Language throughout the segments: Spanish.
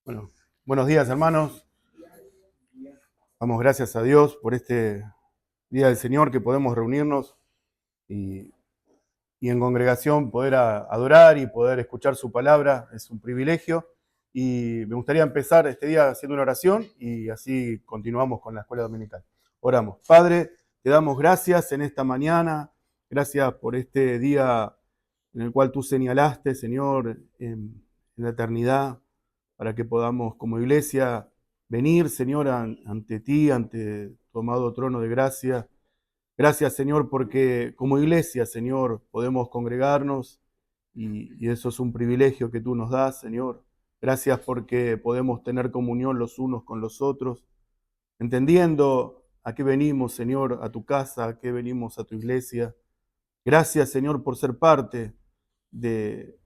Bueno, buenos días, hermanos. Damos gracias a Dios por este día del Señor que podemos reunirnos y, y en congregación poder adorar y poder escuchar su palabra. Es un privilegio y me gustaría empezar este día haciendo una oración y así continuamos con la escuela dominical. Oramos. Padre, te damos gracias en esta mañana. Gracias por este día en el cual tú señalaste, Señor, en la eternidad, para que podamos como iglesia venir, Señor, ante ti, ante tu amado trono de gracia. Gracias, Señor, porque como iglesia, Señor, podemos congregarnos y eso es un privilegio que tú nos das, Señor. Gracias porque podemos tener comunión los unos con los otros, entendiendo a qué venimos, Señor, a tu casa, a qué venimos a tu iglesia. Gracias, Señor, por ser parte de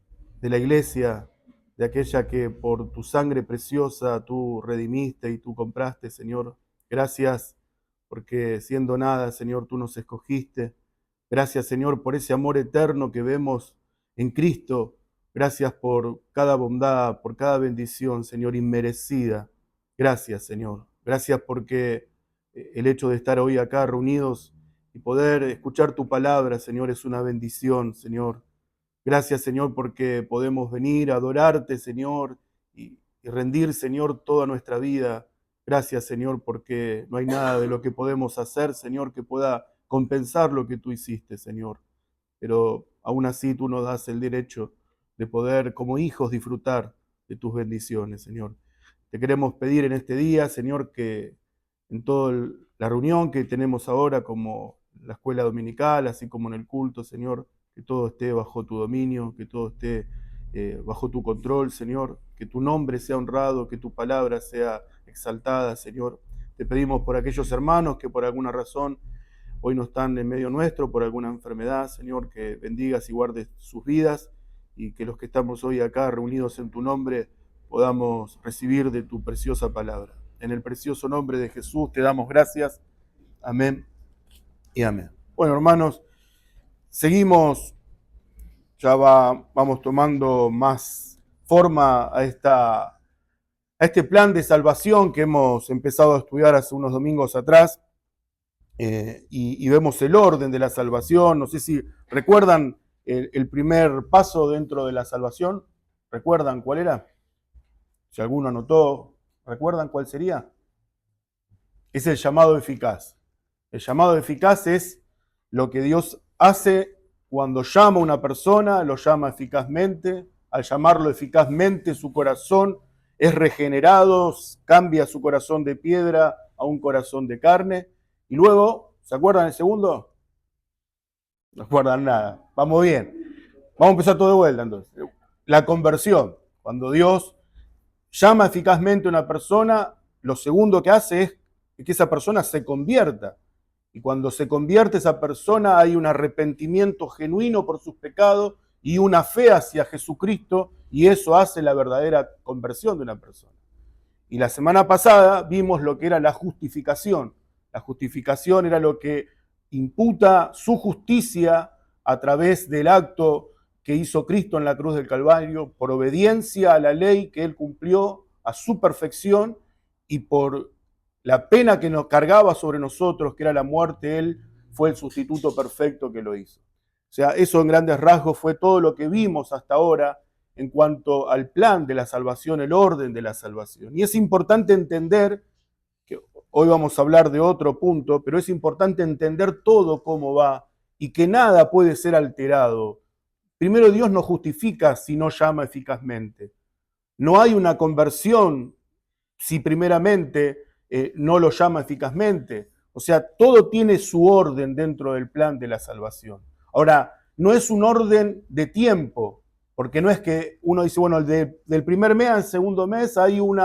la iglesia, de aquella que por tu sangre preciosa tú redimiste y tú compraste, Señor. Gracias porque siendo nada, Señor, tú nos escogiste. Gracias, Señor, por ese amor eterno que vemos en Cristo. Gracias por cada bondad, por cada bendición, Señor, inmerecida. Gracias, Señor. Gracias porque el hecho de estar hoy acá reunidos y poder escuchar tu palabra, Señor, es una bendición, Señor. Gracias, Señor, porque podemos venir a adorarte, Señor, y rendir, Señor, toda nuestra vida. Gracias, Señor, porque no hay nada de lo que podemos hacer, Señor, que pueda compensar lo que tú hiciste, Señor. Pero aún así tú nos das el derecho de poder, como hijos, disfrutar de tus bendiciones, Señor. Te queremos pedir en este día, Señor, que en toda la reunión que tenemos ahora, como la escuela dominical, así como en el culto, Señor, que todo esté bajo tu dominio, que todo esté bajo tu control, Señor, que tu nombre sea honrado, que tu palabra sea exaltada, Señor. Te pedimos por aquellos hermanos que por alguna razón hoy no están en medio nuestro, por alguna enfermedad, Señor, que bendigas y guardes sus vidas y que los que estamos hoy acá reunidos en tu nombre podamos recibir de tu preciosa palabra. En el precioso nombre de Jesús te damos gracias. Amén y amén. Bueno, hermanos, seguimos, vamos tomando más forma a este plan de salvación que hemos empezado a estudiar hace unos domingos atrás. Y vemos el orden de la salvación. No sé si recuerdan el primer paso dentro de la salvación. ¿Recuerdan cuál era? Si alguno anotó, ¿recuerdan cuál sería? Es el llamado eficaz. El llamado eficaz es lo que Dios hace cuando llama a una persona, lo llama eficazmente. Al llamarlo eficazmente, su corazón es regenerado, cambia su corazón de piedra a un corazón de carne. Y luego, ¿se acuerdan el segundo? No acuerdan nada. Vamos bien. Vamos a empezar todo de vuelta entonces. La conversión. Cuando Dios llama eficazmente a una persona, lo segundo que hace es que esa persona se convierta. Y cuando se convierte esa persona hay un arrepentimiento genuino por sus pecados y una fe hacia Jesucristo, y eso hace la verdadera conversión de una persona. Y la semana pasada vimos lo que era la justificación. La justificación era lo que imputa su justicia a través del acto que hizo Cristo en la cruz del Calvario, por obediencia a la ley que él cumplió a su perfección y por la pena que nos cargaba sobre nosotros, que era la muerte, él fue el sustituto perfecto que lo hizo. O sea, eso en grandes rasgos fue todo lo que vimos hasta ahora en cuanto al plan de la salvación, el orden de la salvación. Y es importante entender, que hoy vamos a hablar de otro punto, pero es importante entender todo cómo va y que nada puede ser alterado. Primero, Dios no justifica si no llama eficazmente. No hay una conversión si primeramente no lo llama eficazmente. O sea, todo tiene su orden dentro del plan de la salvación. Ahora, no es un orden de tiempo, porque no es que uno dice, bueno, del primer mes al segundo mes hay un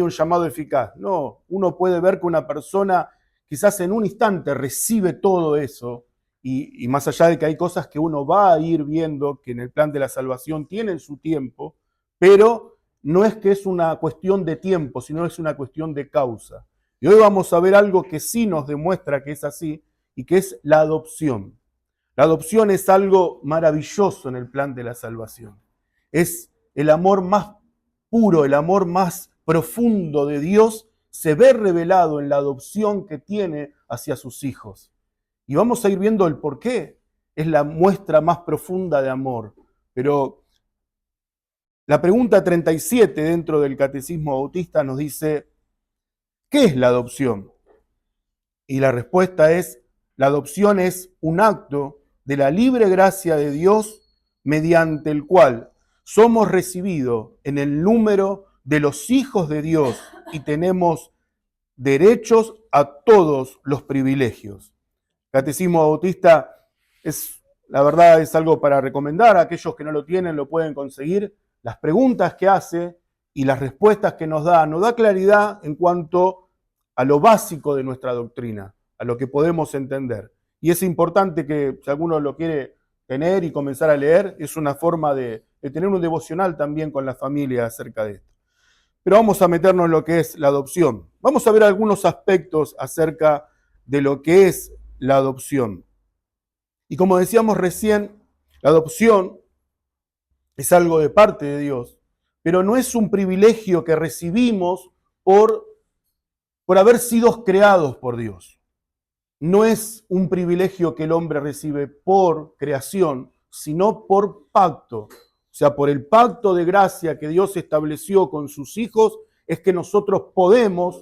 llamado eficaz. No, uno puede ver que una persona quizás en un instante recibe todo eso y más allá de que hay cosas que uno va a ir viendo que en el plan de la salvación tienen su tiempo, pero no es que es una cuestión de tiempo, sino es una cuestión de causa. Y hoy vamos a ver algo que sí nos demuestra que es así y que es la adopción. La adopción es algo maravilloso en el plan de la salvación. Es el amor más puro, el amor más profundo de Dios se ve revelado en la adopción que tiene hacia sus hijos. Y vamos a ir viendo el por qué es la muestra más profunda de amor. Pero la pregunta 37 dentro del Catecismo Bautista nos dice, ¿qué es la adopción? Y la respuesta es, la adopción es un acto de la libre gracia de Dios mediante el cual somos recibidos en el número de los hijos de Dios y tenemos derechos a todos los privilegios. Catecismo Bautista la verdad, es algo para recomendar. Aquellos que no lo tienen lo pueden conseguir. Las preguntas que hace y las respuestas que nos da claridad en cuanto a lo básico de nuestra doctrina, a lo que podemos entender. Y es importante que, si alguno lo quiere tener y comenzar a leer, es una forma de tener un devocional también con la familia acerca de esto. Pero vamos a meternos en lo que es la adopción. Vamos a ver algunos aspectos acerca de lo que es la adopción. Y como decíamos recién, la adopción es algo de parte de Dios, pero no es un privilegio que recibimos por haber sido creados por Dios. No es un privilegio que el hombre recibe por creación, sino por pacto. O sea, por el pacto de gracia que Dios estableció con sus hijos, es que nosotros podemos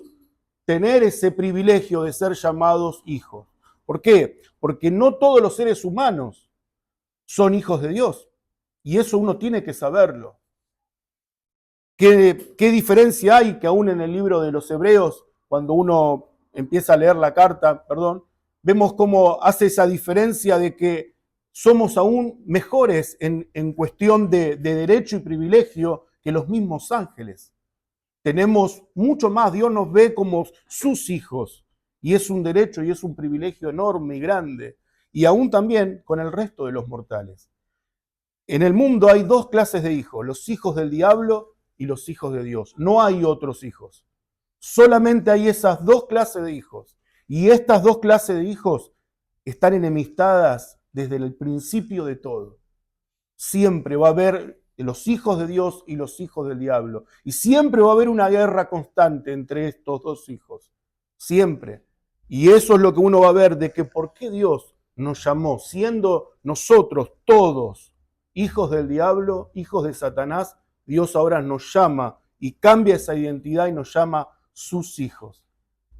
tener ese privilegio de ser llamados hijos. ¿Por qué? Porque no todos los seres humanos son hijos de Dios. Y eso uno tiene que saberlo. ¿Qué diferencia hay que aún en el libro de los Hebreos, cuando uno empieza a leer la carta, vemos cómo hace esa diferencia de que somos aún mejores en cuestión de derecho y privilegio que los mismos ángeles? Tenemos mucho más, Dios nos ve como sus hijos, y es un derecho y es un privilegio enorme y grande, y aún también con el resto de los mortales. En el mundo hay dos clases de hijos, los hijos del diablo y los hijos de Dios. No hay otros hijos. Solamente hay esas dos clases de hijos. Y estas dos clases de hijos están enemistadas desde el principio de todo. Siempre va a haber los hijos de Dios y los hijos del diablo. Y siempre va a haber una guerra constante entre estos dos hijos. Siempre. Y eso es lo que uno va a ver, de que por qué Dios nos llamó, siendo nosotros todos hijos del diablo, hijos de Satanás, Dios ahora nos llama y cambia esa identidad y nos llama sus hijos.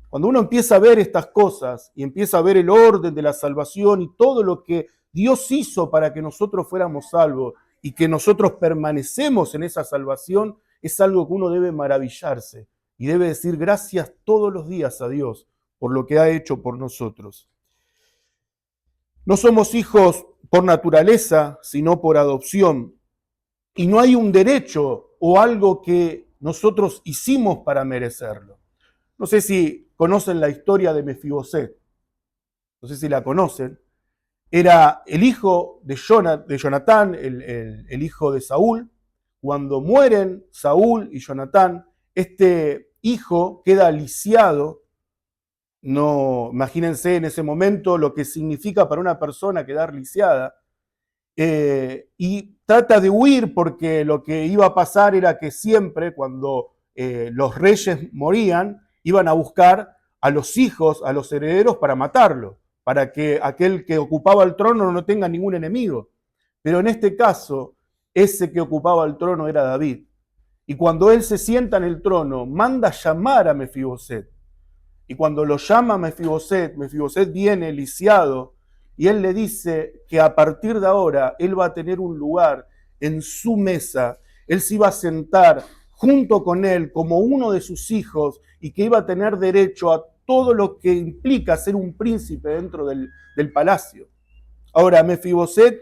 Cuando uno empieza a ver estas cosas y empieza a ver el orden de la salvación y todo lo que Dios hizo para que nosotros fuéramos salvos y que nosotros permanecemos en esa salvación, es algo que uno debe maravillarse y debe decir gracias todos los días a Dios por lo que ha hecho por nosotros. No somos hijos por naturaleza, sino por adopción. Y no hay un derecho o algo que nosotros hicimos para merecerlo. No sé si conocen la historia de Mefiboset. No sé si la conocen. Era el hijo de Jonatán, el hijo de Saúl. Cuando mueren Saúl y Jonatán, este hijo queda lisiado. No, imagínense en ese momento lo que significa para una persona quedar lisiada. Y trata de huir porque lo que iba a pasar era que siempre cuando los reyes morían, iban a buscar a los hijos, a los herederos para matarlo, para que aquel que ocupaba el trono no tenga ningún enemigo. Pero en este caso, ese que ocupaba el trono era David. Y cuando él se sienta en el trono, manda llamar a Mefiboset. Y cuando lo llama Mefiboset, Mefiboset viene lisiado y él le dice que a partir de ahora él va a tener un lugar en su mesa, él se iba a sentar junto con él como uno de sus hijos y que iba a tener derecho a todo lo que implica ser un príncipe dentro del palacio. Ahora, Mefiboset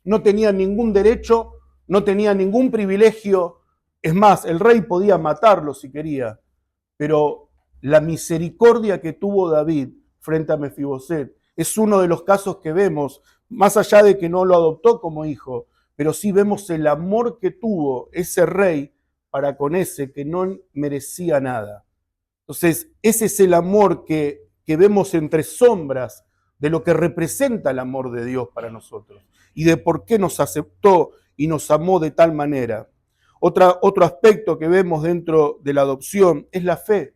no tenía ningún derecho, no tenía ningún privilegio, es más, el rey podía matarlo si quería, pero la misericordia que tuvo David frente a Mefiboset es uno de los casos que vemos, más allá de que no lo adoptó como hijo, pero sí vemos el amor que tuvo ese rey para con ese que no merecía nada. Entonces, ese es el amor que vemos entre sombras de lo que representa el amor de Dios para nosotros y de por qué nos aceptó y nos amó de tal manera. Otro aspecto que vemos dentro de la adopción es la fe.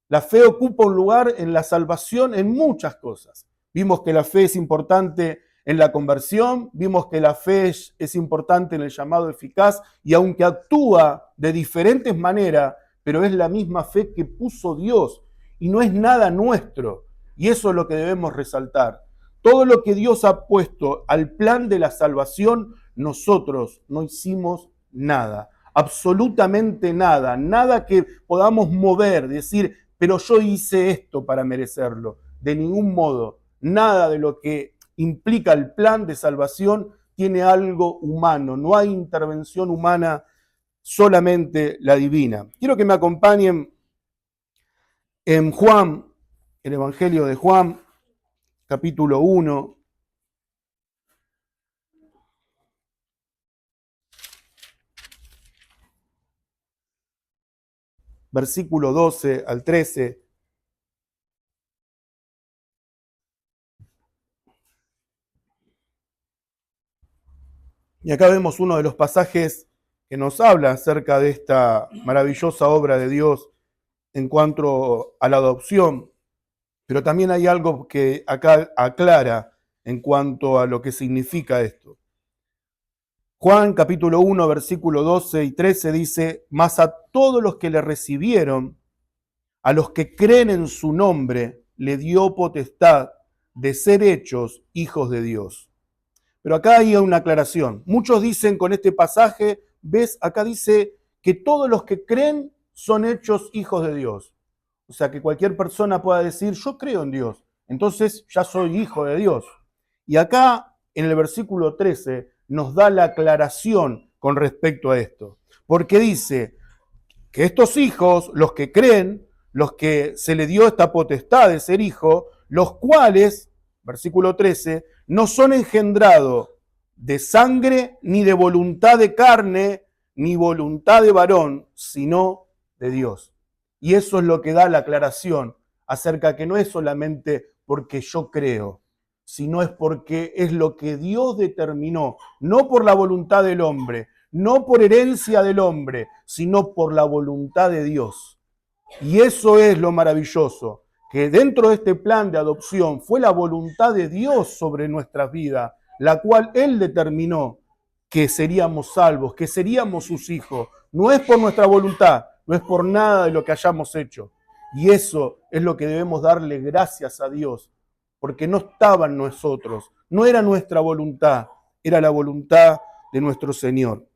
La fe ocupa un lugar en la salvación en muchas cosas. Vimos que la fe es importante en la conversión, vimos que la fe es importante en el llamado eficaz y aunque actúa de diferentes maneras, pero es la misma fe que puso Dios y no es nada nuestro. Y eso es lo que debemos resaltar. Todo lo que Dios ha puesto al plan de la salvación, nosotros no hicimos nada, absolutamente nada, nada que podamos mover, decir, pero yo hice esto para merecerlo. De ningún modo, nada de lo que implica el plan de salvación tiene algo humano, no hay intervención humana, solamente la divina. Quiero que me acompañen en Juan, el Evangelio de Juan, capítulo 1. Versículo 12 al 13. Y acá vemos uno de los pasajes que nos habla acerca de esta maravillosa obra de Dios en cuanto a la adopción, pero también hay algo que acá aclara en cuanto a lo que significa esto. Juan capítulo 1, versículo 12 y 13 dice, mas a todos los que le recibieron, a los que creen en su nombre, le dio potestad de ser hechos hijos de Dios. Pero acá hay una aclaración. Muchos dicen con este pasaje, ves, acá dice que todos los que creen son hechos hijos de Dios. O sea, que cualquier persona pueda decir, yo creo en Dios, entonces ya soy hijo de Dios. Y acá, en el versículo 13, nos da la aclaración con respecto a esto. Porque dice que estos hijos, los que creen, los que se le dio esta potestad de ser hijo, los cuales, versículo 13, no son engendrados de sangre, ni de voluntad de carne, ni voluntad de varón, sino de Dios. Y eso es lo que da la aclaración acerca que no es solamente porque yo creo, sino es porque es lo que Dios determinó, no por la voluntad del hombre, no por herencia del hombre, sino por la voluntad de Dios. Y eso es lo maravilloso, que dentro de este plan de adopción fue la voluntad de Dios sobre nuestras vidas, la cual Él determinó que seríamos salvos, que seríamos sus hijos. No es por nuestra voluntad, no es por nada de lo que hayamos hecho. Y eso es lo que debemos darle gracias a Dios, porque no estaba en nosotros, no era nuestra voluntad, era la voluntad de nuestro Señor.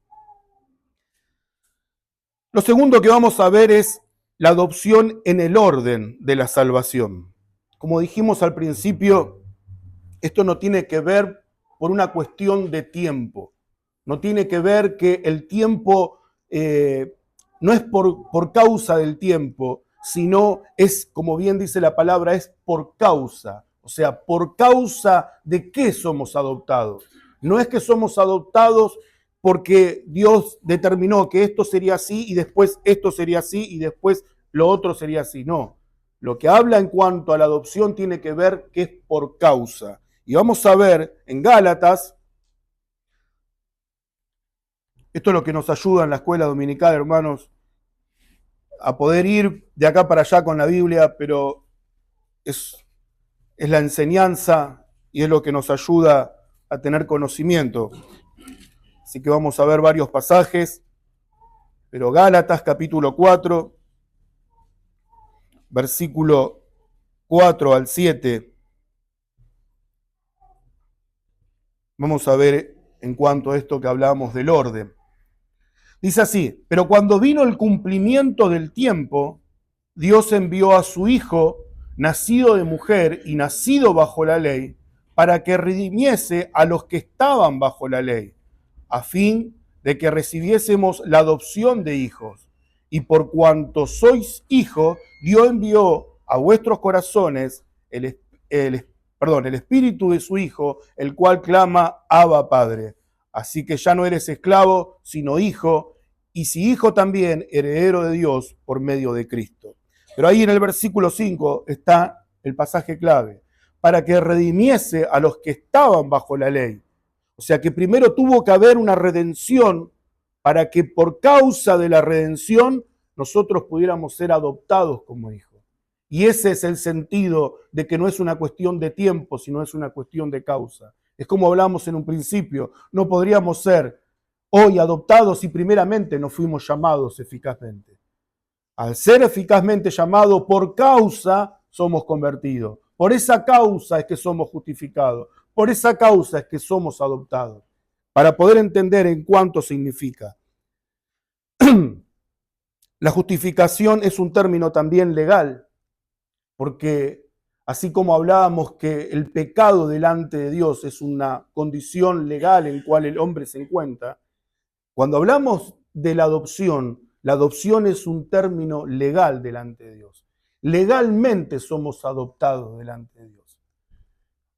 Lo segundo que vamos a ver es la adopción en el orden de la salvación. Como dijimos al principio, esto no tiene que ver por una cuestión de tiempo, no tiene que ver que el tiempo no es por causa del tiempo, sino es, como bien dice la palabra, es por causa. O sea, por causa de qué somos adoptados. No es que somos adoptados porque Dios determinó que esto sería así y después esto sería así y después lo otro sería así. No. Lo que habla en cuanto a la adopción tiene que ver que es por causa. Y vamos a ver en Gálatas, esto es lo que nos ayuda en la escuela dominical, hermanos, a poder ir de acá para allá con la Biblia, pero es la enseñanza y es lo que nos ayuda a tener conocimiento. Así que vamos a ver varios pasajes, pero Gálatas capítulo 4, versículo 4 al 7, vamos a ver en cuanto a esto que hablamos del orden. Dice así, pero cuando vino el cumplimiento del tiempo, Dios envió a su Hijo, nacido de mujer y nacido bajo la ley, para que redimiese a los que estaban bajo la ley, a fin de que recibiésemos la adopción de hijos. Y por cuanto sois hijos, Dios envió a vuestros corazones el espíritu de su Hijo, el cual clama, Abba, Padre. Así que ya no eres esclavo, sino hijo, y si hijo también, heredero de Dios por medio de Cristo. Pero ahí en el versículo 5 está el pasaje clave, para que redimiese a los que estaban bajo la ley. O sea que primero tuvo que haber una redención para que por causa de la redención nosotros pudiéramos ser adoptados como hijos. Y ese es el sentido de que no es una cuestión de tiempo, sino es una cuestión de causa. Es como hablamos en un principio, no podríamos ser hoy adoptados si primeramente no fuimos llamados eficazmente. Al ser eficazmente llamados por causa, somos convertidos. Por esa causa es que somos justificados. Por esa causa es que somos adoptados. Para poder entender en cuánto significa. La justificación es un término también legal, porque así como hablábamos que el pecado delante de Dios es una condición legal en la cual el hombre se encuentra, cuando hablamos de la adopción es un término legal delante de Dios. Legalmente somos adoptados delante de Dios.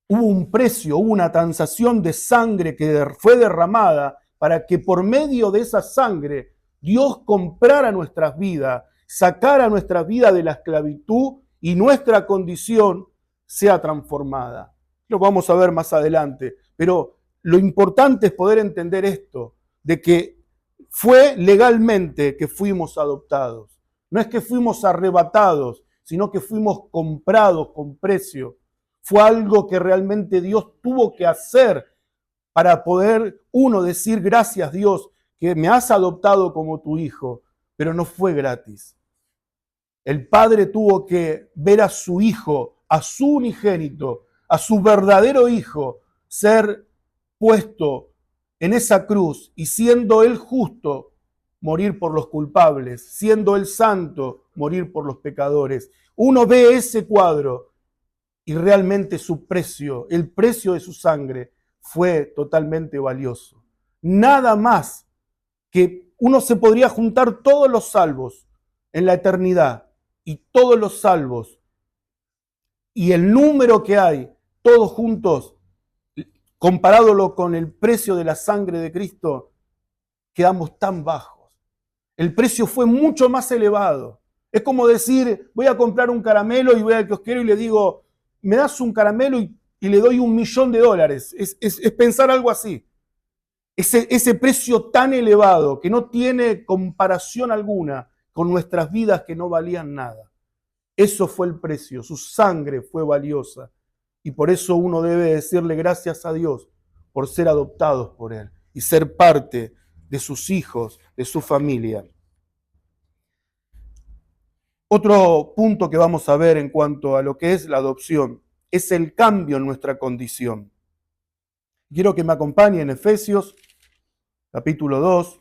Hubo un precio, hubo una transacción de sangre que fue derramada para que por medio de esa sangre Dios comprara nuestras vidas, sacara nuestras vidas de la esclavitud y nuestra condición sea transformada. Lo vamos a ver más adelante, pero lo importante es poder entender esto, de que fue legalmente que fuimos adoptados. No es que fuimos arrebatados, sino que fuimos comprados con precio. Fue algo que realmente Dios tuvo que hacer para poder uno decir gracias Dios que me has adoptado como tu hijo, pero no fue gratis. El padre tuvo que ver a su hijo, a su unigénito, a su verdadero hijo, ser puesto en esa cruz y siendo él justo, morir por los culpables, siendo él santo, morir por los pecadores. Uno ve ese cuadro y realmente su precio, el precio de su sangre, fue totalmente valioso. Nada más que uno se podría juntar todos los salvos en la eternidad y todos los salvos y el número que hay, todos juntos, comparándolo con el precio de la sangre de Cristo, quedamos tan bajos. El precio fue mucho más elevado. Es como decir, voy a comprar un caramelo y voy al kiosquero y le digo, me das un caramelo y le doy $1.000.000. Es pensar algo así. Ese precio tan elevado que no tiene comparación alguna con nuestras vidas que no valían nada. Eso fue el precio, su sangre fue valiosa. Y por eso uno debe decirle gracias a Dios por ser adoptados por Él y ser parte de sus hijos, de su familia. Otro punto que vamos a ver en cuanto a lo que es la adopción es el cambio en nuestra condición. Quiero que me acompañen en Efesios, capítulo 2.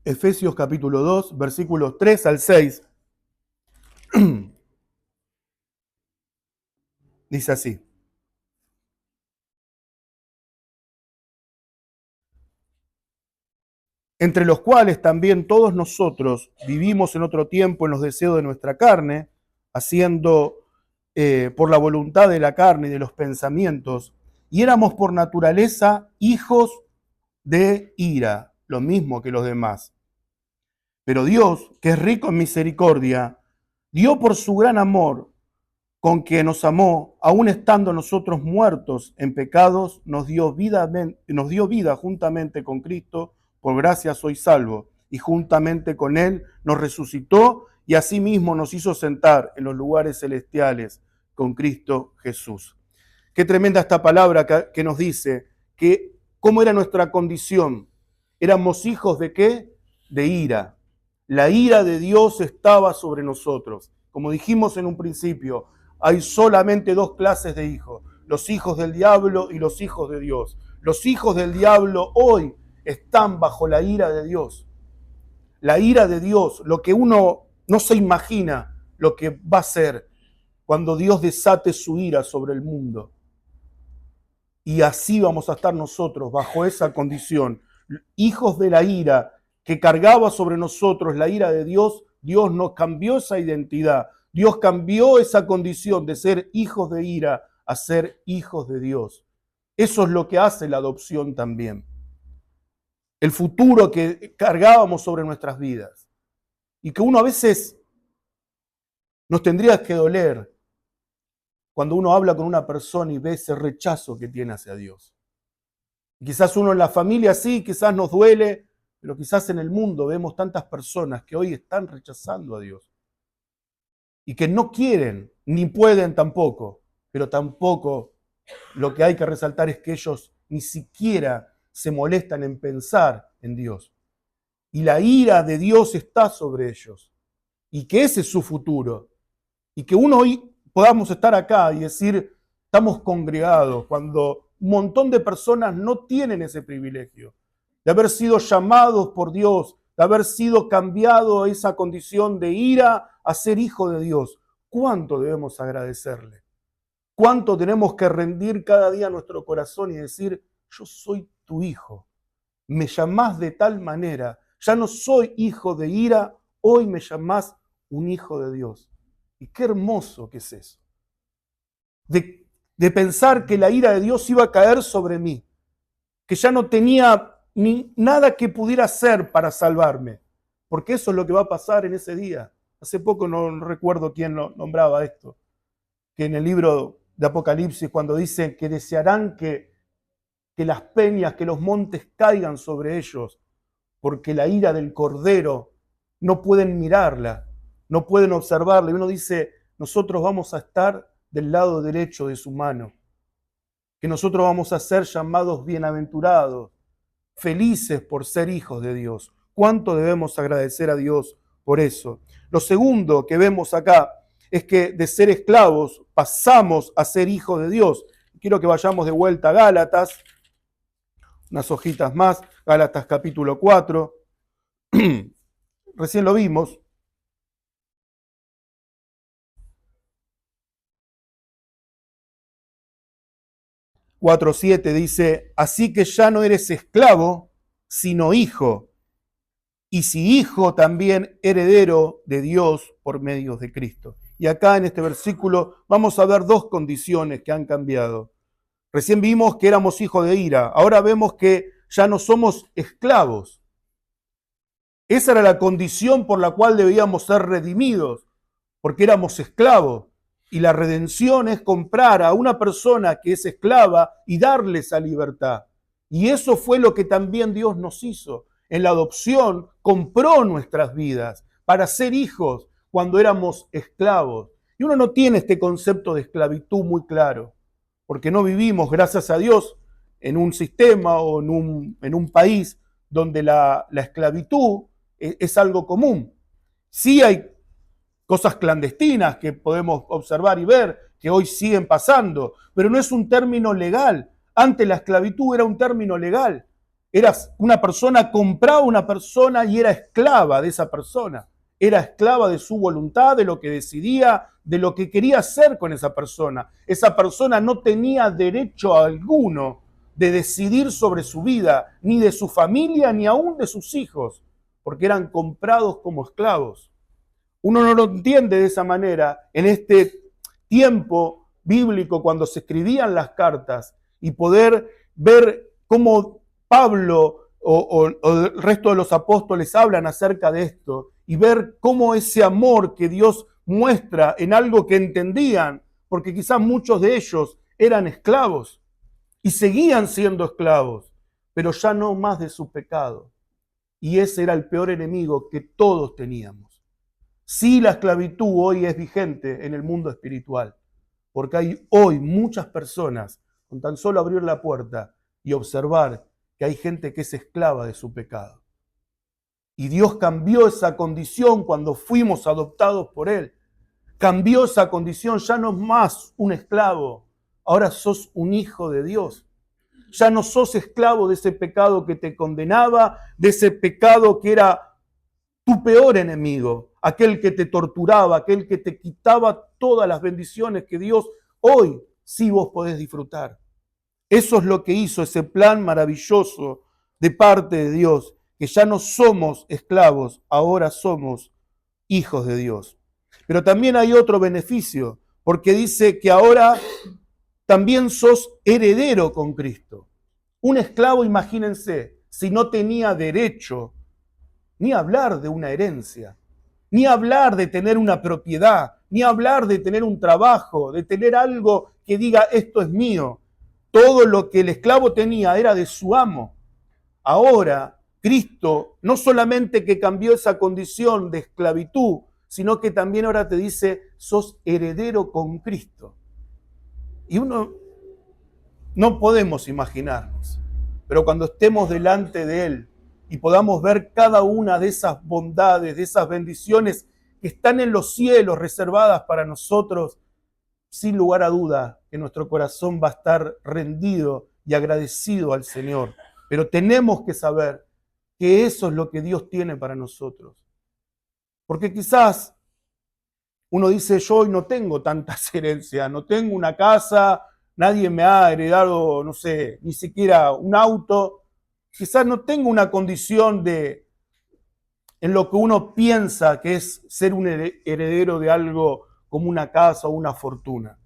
Efesios capítulo 2, versículos 3 al 6. Dice así. Entre los cuales también todos nosotros vivimos en otro tiempo en los deseos de nuestra carne, haciendo por la voluntad de la carne y de los pensamientos, y éramos por naturaleza hijos de ira, lo mismo que los demás. Pero Dios, que es rico en misericordia, dio por su gran amor con que nos amó, aun estando nosotros muertos en pecados, nos dio vida juntamente con Cristo, por gracia sois salvos, y juntamente con Él nos resucitó y asimismo nos hizo sentar en los lugares celestiales con Cristo Jesús. Qué tremenda esta palabra que nos dice que cómo era nuestra condición. Éramos hijos de ¿qué? De ira. La ira de Dios estaba sobre nosotros. Como dijimos en un principio, hay solamente dos clases de hijos, los hijos del diablo y los hijos de Dios. Los hijos del diablo hoy están bajo la ira de Dios. La ira de Dios, lo que uno no se imagina lo que va a ser cuando Dios desate su ira sobre el mundo. Y así vamos a estar nosotros bajo esa condición, hijos de la ira que cargaba sobre nosotros la ira de Dios. Dios nos cambió esa identidad. Dios cambió esa condición de ser hijos de ira a ser hijos de Dios. Eso es lo que hace la adopción también. El futuro que cargábamos sobre nuestras vidas. Y que uno a veces Nos tendría que doler cuando uno habla con una persona y ve ese rechazo que tiene hacia Dios. Quizás uno en la familia sí, quizás nos duele, pero quizás en el mundo vemos tantas personas que hoy están rechazando a Dios y que no quieren ni pueden tampoco, pero tampoco lo que hay que resaltar es que ellos ni siquiera se molestan en pensar en Dios. Y la ira de Dios está sobre ellos y que ese es su futuro. Y que uno hoy podamos estar acá y decir, estamos congregados, cuando un montón de personas no tienen ese privilegio de haber sido llamados por Dios, de haber sido cambiado esa condición de ira a ser hijo de Dios. ¿Cuánto debemos agradecerle? ¿Cuánto tenemos que rendir cada día nuestro corazón y decir, yo soy tu hijo? Me llamás de tal manera, ya no soy hijo de ira, hoy me llamás un hijo de Dios. Y qué hermoso que es eso. De pensar que la ira de Dios iba a caer sobre mí, que ya no tenía nada que pudiera hacer para salvarme, porque eso es lo que va a pasar en ese día. Hace poco no recuerdo quién lo nombraba esto, que en el libro de Apocalipsis, cuando dice que desearán que las peñas, que los montes caigan sobre ellos, porque la ira del Cordero no pueden mirarla, no pueden observarla. Y uno dice, nosotros vamos a estar del lado derecho de su mano, que nosotros vamos a ser llamados bienaventurados, felices por ser hijos de Dios. ¿Cuánto debemos agradecer a Dios por eso? Lo segundo que vemos acá es que de ser esclavos pasamos a ser hijos de Dios. Quiero que vayamos de vuelta a Gálatas, unas hojitas más, Gálatas capítulo 4. Recién lo vimos. Cuatro siete dice, así que ya no eres esclavo, sino hijo, y si hijo también heredero de Dios por medio de Cristo. Y acá en este versículo vamos a ver dos condiciones que han cambiado. Recién vimos que éramos hijos de ira, ahora vemos que ya no somos esclavos. Esa era la condición por la cual debíamos ser redimidos, porque éramos esclavos. Y la redención es comprar a una persona que es esclava y darle esa libertad. Y eso fue lo que también Dios nos hizo. En la adopción compró nuestras vidas para ser hijos cuando éramos esclavos. Y uno no tiene este concepto de esclavitud muy claro, porque no vivimos, gracias a Dios, en un sistema o en un país donde la esclavitud es algo común. Sí hay cosas clandestinas que podemos observar y ver que hoy siguen pasando, pero no es un término legal. Antes la esclavitud era un término legal. Eras una persona, compraba una persona y era esclava de esa persona. Era esclava de su voluntad, de lo que decidía, de lo que quería hacer con esa persona. Esa persona no tenía derecho alguno de decidir sobre su vida, ni de su familia, ni aún de sus hijos, porque eran comprados como esclavos. Uno no lo entiende de esa manera en este tiempo bíblico cuando se escribían las cartas y poder ver cómo Pablo o el resto de los apóstoles hablan acerca de esto y ver cómo ese amor que Dios muestra en algo que entendían, porque quizás muchos de ellos eran esclavos y seguían siendo esclavos, pero ya no más de su pecado. Y ese era el peor enemigo que todos teníamos. Sí, la esclavitud hoy es vigente en el mundo espiritual, porque hay hoy muchas personas con tan solo abrir la puerta y observar que hay gente que es esclava de su pecado. Y Dios cambió esa condición cuando fuimos adoptados por Él. Cambió esa condición, ya no es más un esclavo, ahora sos un hijo de Dios. Ya no sos esclavo de ese pecado que te condenaba, de ese pecado que era tu peor enemigo, aquel que te torturaba, aquel que te quitaba todas las bendiciones que Dios hoy sí vos podés disfrutar. Eso es lo que hizo ese plan maravilloso de parte de Dios, que ya no somos esclavos, ahora somos hijos de Dios. Pero también hay otro beneficio, porque dice que ahora también sos heredero con Cristo. Un esclavo, imagínense, si no tenía derecho ni hablar de una herencia, ni hablar de tener una propiedad, ni hablar de tener un trabajo, de tener algo que diga esto es mío. Todo lo que el esclavo tenía era de su amo. Ahora, Cristo no solamente que cambió esa condición de esclavitud, sino que también ahora te dice, sos heredero con Cristo. Y uno no podemos imaginarnos, pero cuando estemos delante de Él y podamos ver cada una de esas bondades, de esas bendiciones que están en los cielos reservadas para nosotros, sin lugar a duda que nuestro corazón va a estar rendido y agradecido al Señor. Pero tenemos que saber que eso es lo que Dios tiene para nosotros. Porque quizás uno dice, yo hoy no tengo tantas herencias, no tengo una casa, nadie me ha heredado, no sé, ni siquiera un auto. Quizás no tengo una condición en lo que uno piensa que es ser un heredero de algo como una casa o una fortuna.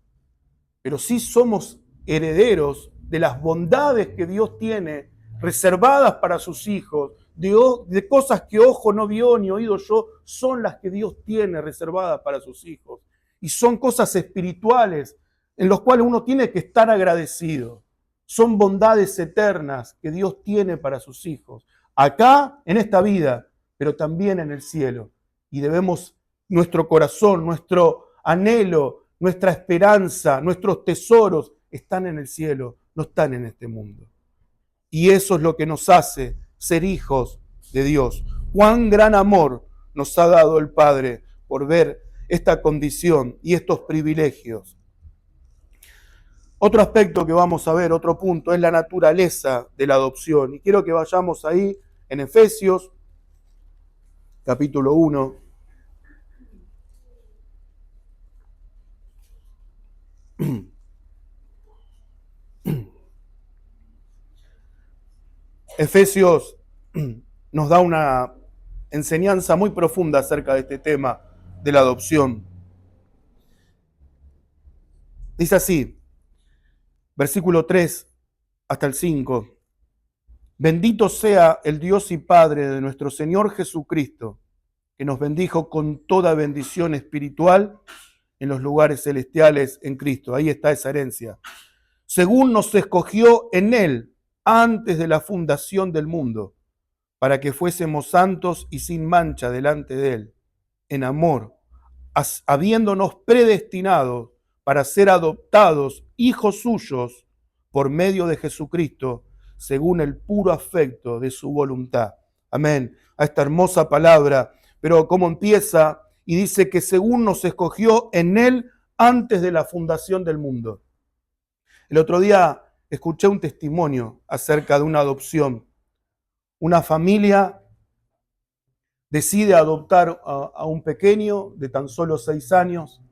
Pero sí somos herederos de las bondades que Dios tiene reservadas para sus hijos, de cosas que ojo no vio ni oído yo, son las que Dios tiene reservadas para sus hijos. Y son cosas espirituales en las cuales uno tiene que estar agradecido. Son bondades eternas que Dios tiene para sus hijos, acá en esta vida, pero también en el cielo. Y debemos, nuestro corazón, nuestro anhelo, nuestra esperanza, nuestros tesoros están en el cielo, no están en este mundo. Y eso es lo que nos hace ser hijos de Dios. Cuán gran amor nos ha dado el Padre por ver esta condición y estos privilegios. Otro aspecto que vamos a ver, otro punto, es la naturaleza de la adopción. Y quiero que vayamos ahí en Efesios, capítulo 1. Efesios nos da una enseñanza muy profunda acerca de este tema de la adopción. Dice así, versículo 3 hasta el 5. Bendito sea el Dios y Padre de nuestro Señor Jesucristo, que nos bendijo con toda bendición espiritual en los lugares celestiales en Cristo. Ahí está esa herencia. Según nos escogió en Él antes de la fundación del mundo, para que fuésemos santos y sin mancha delante de Él, en amor, habiéndonos predestinado para ser adoptados hijos suyos por medio de Jesucristo, según el puro afecto de su voluntad. Amén. A esta hermosa palabra, pero cómo empieza y dice que según nos escogió en Él antes de la fundación del mundo. El otro día escuché un testimonio acerca de una adopción. Una familia decide adoptar a un pequeño de tan solo 6 años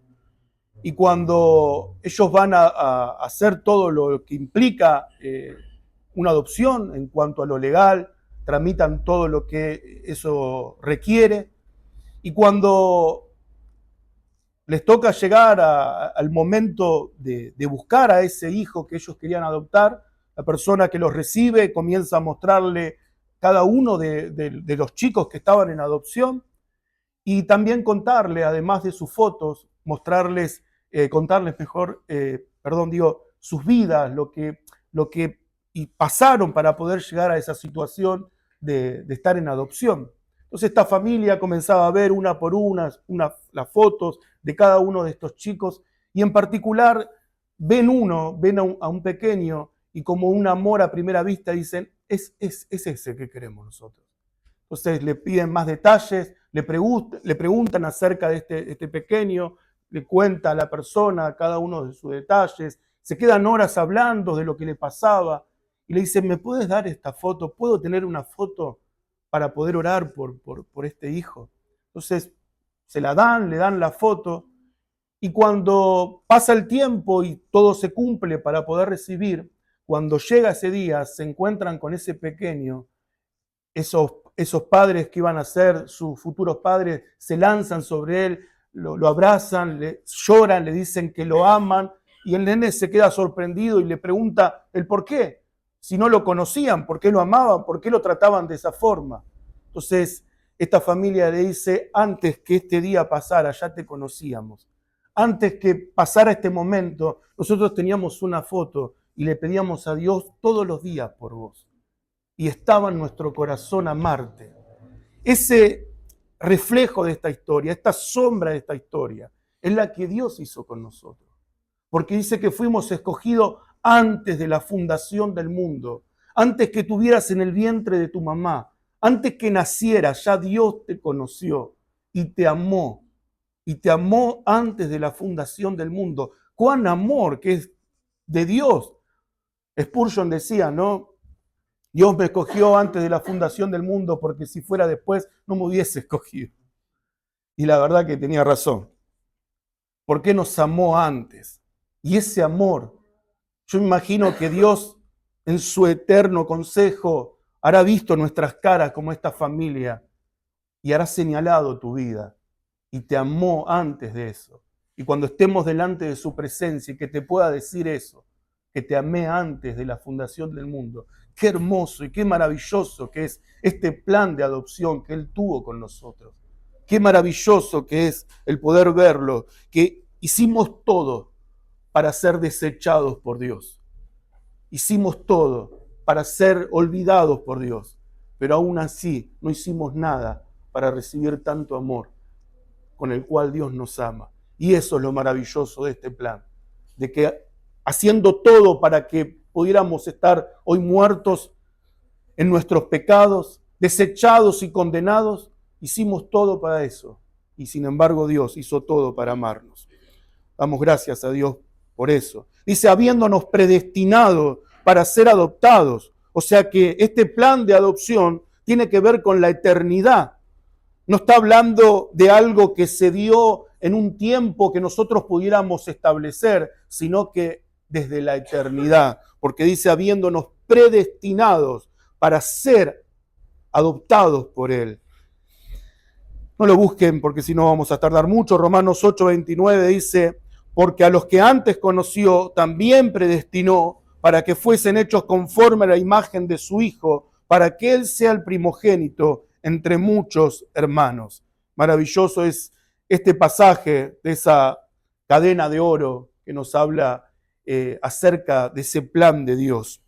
y cuando ellos van a hacer todo lo que implica una adopción en cuanto a lo legal, tramitan todo lo que eso requiere y cuando les toca llegar al momento de buscar a ese hijo que ellos querían adoptar, la persona que los recibe comienza a mostrarle cada uno de los chicos que estaban en adopción y también contarle, además de sus fotos, contarles mejor, sus vidas, lo que pasaron para poder llegar a esa situación de estar en adopción. Entonces esta familia comenzaba a ver una por una las fotos de cada uno de estos chicos y en particular ven a un pequeño y como un amor a primera vista dicen, es ese que queremos nosotros. Entonces le piden más detalles, le preguntan acerca de este pequeño, le cuenta a la persona cada uno de sus detalles, se quedan horas hablando de lo que le pasaba y le dicen, ¿me puedes dar esta foto? ¿Puedo tener una foto para poder orar por este hijo? Entonces se la dan, le dan la foto y cuando pasa el tiempo y todo se cumple para poder recibir, cuando llega ese día se encuentran con ese pequeño, esos padres que iban a ser sus futuros padres se lanzan sobre él, lo abrazan, lloran, le dicen que lo aman y el nene se queda sorprendido y le pregunta el por qué. Si no lo conocían, ¿por qué lo amaban? ¿Por qué lo trataban de esa forma? Entonces, esta familia le dice, antes que este día pasara, ya te conocíamos. antes que pasara este momento, nosotros teníamos una foto y le pedíamos a Dios todos los días por vos. Y estaba en nuestro corazón amarte. Ese reflejo de esta historia, esta sombra de esta historia, es la que Dios hizo con nosotros. Porque dice que fuimos escogidos antes de la fundación del mundo, antes que tuvieras en el vientre de tu mamá, antes que nacieras, ya Dios te conoció y te amó antes de la fundación del mundo. ¡Cuán amor que es de Dios! Spurgeon decía, ¿no? Dios me escogió antes de la fundación del mundo porque si fuera después no me hubiese escogido. Y la verdad que tenía razón. ¿Por qué nos amó antes? Y ese amor, yo imagino que Dios en su eterno consejo hará visto nuestras caras como esta familia y hará señalado tu vida y te amó antes de eso. Y cuando estemos delante de su presencia y que te pueda decir eso, que te amé antes de la fundación del mundo, qué hermoso y qué maravilloso que es este plan de adopción que Él tuvo con nosotros. Qué maravilloso que es el poder verlo, que hicimos todo para ser desechados por Dios. Hicimos todo para ser olvidados por Dios, pero aún así no hicimos nada para recibir tanto amor con el cual Dios nos ama. Y eso es lo maravilloso de este plan, de que haciendo todo para que pudiéramos estar hoy muertos en nuestros pecados, desechados y condenados, hicimos todo para eso. Y sin embargo Dios hizo todo para amarnos. Damos gracias a Dios por eso. Dice, habiéndonos predestinado para ser adoptados. O sea que este plan de adopción tiene que ver con la eternidad. No está hablando de algo que se dio en un tiempo que nosotros pudiéramos establecer, sino que desde la eternidad. Porque dice, habiéndonos predestinados para ser adoptados por Él. No lo busquen porque si no vamos a tardar mucho. Romanos 8:29 dice, porque a los que antes conoció también predestinó para que fuesen hechos conforme a la imagen de su Hijo, para que Él sea el primogénito entre muchos hermanos. Maravilloso es este pasaje de esa cadena de oro que nos habla acerca de ese plan de Dios.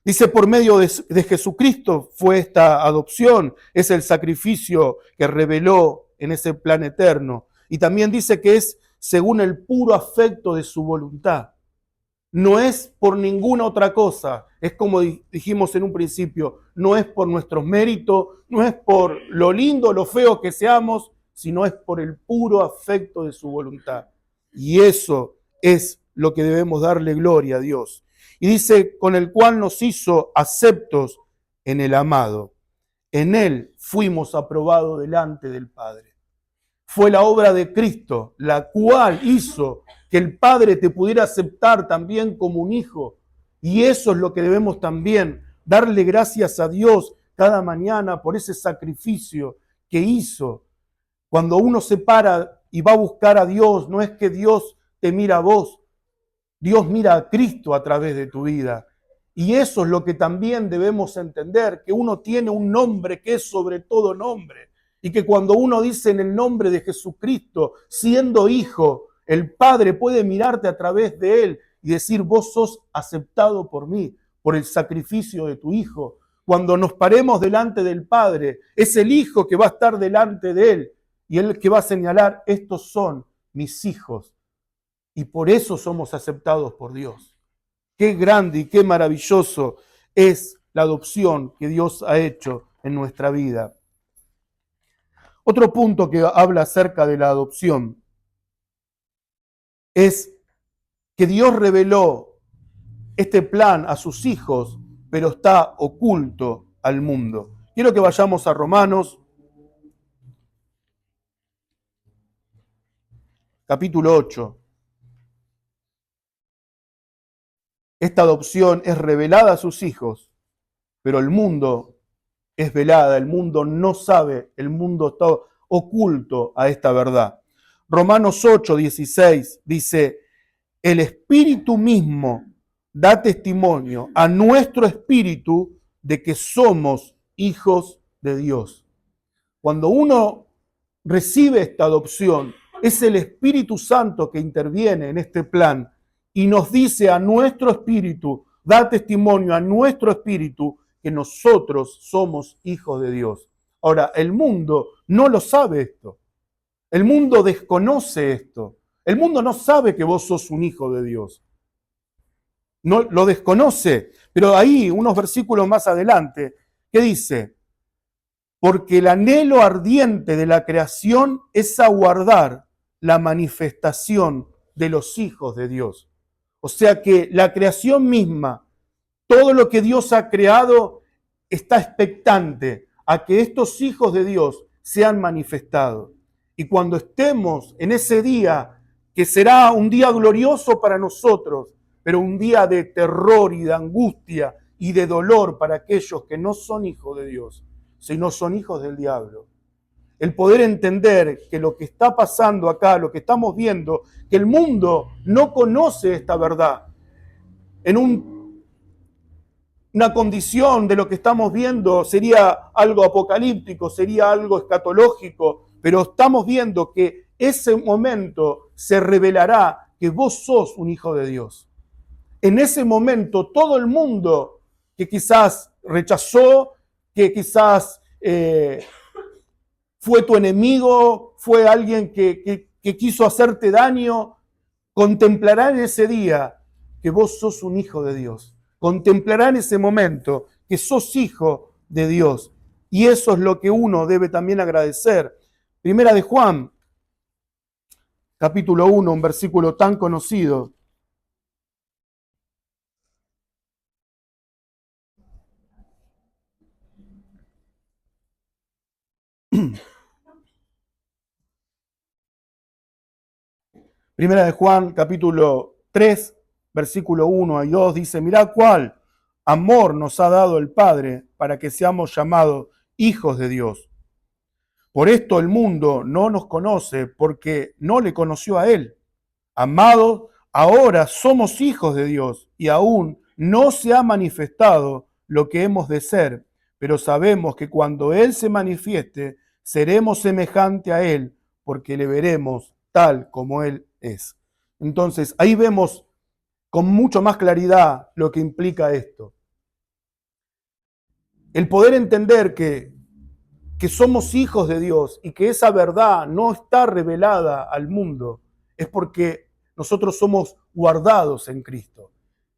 Dice, por medio de Jesucristo fue esta adopción, es el sacrificio que reveló en ese plan eterno. Y también dice que es según el puro afecto de su voluntad. No es por ninguna otra cosa, es como dijimos en un principio, no es por nuestros méritos, no es por lo lindo, lo feo que seamos, sino es por el puro afecto de su voluntad. Y eso es lo que debemos darle gloria a Dios. Y dice, con el cual nos hizo aceptos en el amado. En Él fuimos aprobados delante del Padre. Fue la obra de Cristo la cual hizo que el Padre te pudiera aceptar también como un hijo. Y eso es lo que debemos también darle gracias a Dios cada mañana por ese sacrificio que hizo. Cuando uno se para y va a buscar a Dios, no es que Dios te mira a vos, Dios mira a Cristo a través de tu vida. Y eso es lo que también debemos entender, que uno tiene un nombre que es sobre todo nombre. Y que cuando uno dice en el nombre de Jesucristo, siendo hijo, el Padre puede mirarte a través de Él y decir, vos sos aceptado por mí, por el sacrificio de tu Hijo. Cuando nos paremos delante del Padre, es el Hijo que va a estar delante de Él y Él que va a señalar, estos son mis hijos. Y por eso somos aceptados por Dios. Qué grande y qué maravilloso es la adopción que Dios ha hecho en nuestra vida. Otro punto que habla acerca de la adopción es que Dios reveló este plan a sus hijos, pero está oculto al mundo. Quiero que vayamos a Romanos, capítulo 8. Esta adopción es revelada a sus hijos, pero el mundo es velada, el mundo no sabe, el mundo está oculto a esta verdad. Romanos 8:16 dice, el Espíritu mismo da testimonio a nuestro espíritu de que somos hijos de Dios. Cuando uno recibe esta adopción, Es el Espíritu Santo que interviene en este plan y nos dice a nuestro espíritu, da testimonio a nuestro espíritu que nosotros somos hijos de Dios. Ahora, el mundo no lo sabe esto. El mundo desconoce esto. El mundo no sabe que vos sos un hijo de Dios. No lo desconoce. Pero ahí, unos versículos más adelante, ¿qué dice? Porque el anhelo ardiente de la creación es aguardar la manifestación de los hijos de Dios. O sea que la creación misma, todo lo que Dios ha creado, está expectante a que estos hijos de Dios sean manifestados. Y cuando estemos en ese día, que será un día glorioso para nosotros, pero un día de terror y de angustia y de dolor para aquellos que no son hijos de Dios, sino son hijos del diablo. El poder entender que lo que está pasando acá, lo que estamos viendo, que el mundo no conoce esta verdad. En una condición de lo que estamos viendo sería algo apocalíptico, sería algo escatológico, pero estamos viendo que ese momento se revelará que vos sos un hijo de Dios. En ese momento todo el mundo que quizás rechazó, que quizás fue tu enemigo, fue alguien que quiso hacerte daño, contemplará en ese día que vos sos un hijo de Dios. Contemplará en ese momento que sos hijo de Dios. Y eso es lo que uno debe también agradecer. Primera de Juan, capítulo 1, un versículo tan conocido. Primera de Juan, capítulo 3, versículo 1 y 2, dice, mirad cuál amor nos ha dado el Padre para que seamos llamados hijos de Dios. Por esto el mundo no nos conoce porque no le conoció a Él. Amados, ahora somos hijos de Dios y aún no se ha manifestado lo que hemos de ser, pero sabemos que cuando Él se manifieste, seremos semejante a Él porque le veremos tal como Él es. Entonces, ahí vemos con mucho más claridad lo que implica esto. El poder entender que somos hijos de Dios y que esa verdad no está revelada al mundo, es porque nosotros somos guardados en Cristo.